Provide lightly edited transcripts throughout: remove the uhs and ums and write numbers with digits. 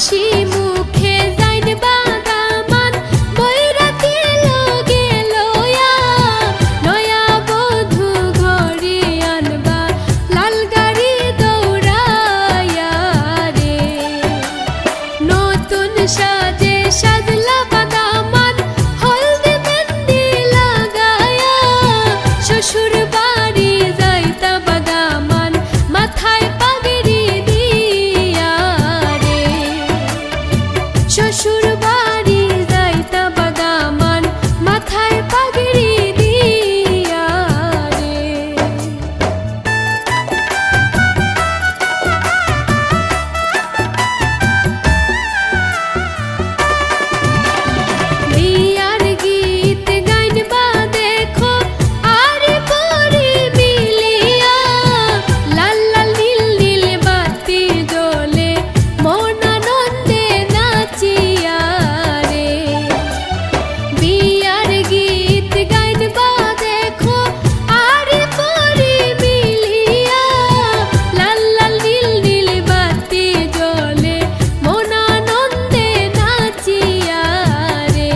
হাসি মুখে যাইন বাদামান বৈরাতি লগে লয়া নয়া বধূ ঘরে আনবা লাল গাড়ি দৌড়ায়া রে নতুন সাজে সাজলা বাদামান হলদে মেহেন্দি লাগায়া শ্বশুর বাড়ি যাইতা বাদামান মাথায় পাগড়ি দিয়া রে শ্বশুর বাড়ি যাইতা বাদামান মাথায় পাগড়ি দিয়া রে বিয়ার গীত গাইনবা দেখো আরে পরি মিলিয়া লাল লাল নীল নীল বাতি জ্বলে মন আনন্দে নাচিয়া রে বিয়ার গীত গাইনবা দেখো আরে পরি মিলিয়া লাল লাল নীল নীল বাতি জ্বলে মন আনন্দে নাচিয়া রে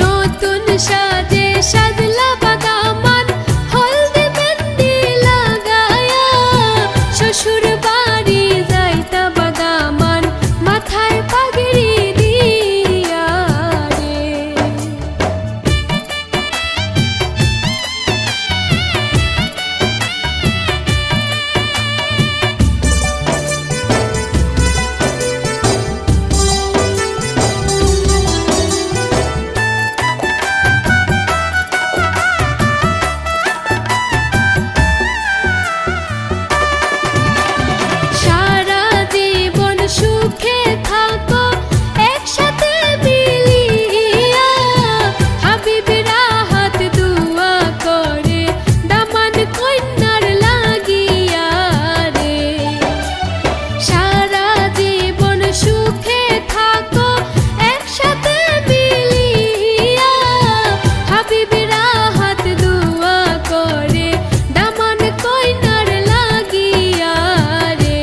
নতুন সাজে সাজলা বাদামান হলদে মেহেন্দি লাগায়া শ্বশুর বাড়ি যাইতা বাদামান মাথায় পাগড়ি দিয়া রে সারা জীবন সুখে থাকো একসাথে মিলিয়া হাবিবেরা হাত দুয়া করে দামান কন্যার লাগিয়া রে সারা জীবন সুখে থাকো একসাথে মিলিয়া হাবিবেরা হাত দুয়া করে দামান কন্যার লাগিয়া রে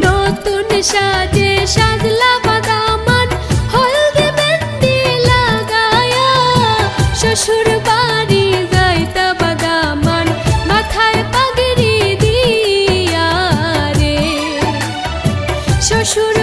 নতুন সাজে সাজলা বাদামান হলদে মেহেন্দি লাগায়া শ্বশুর বাড়ি যাইতা বাদামান মাথায় পাগড়ি দিয়া রে শ্বশুর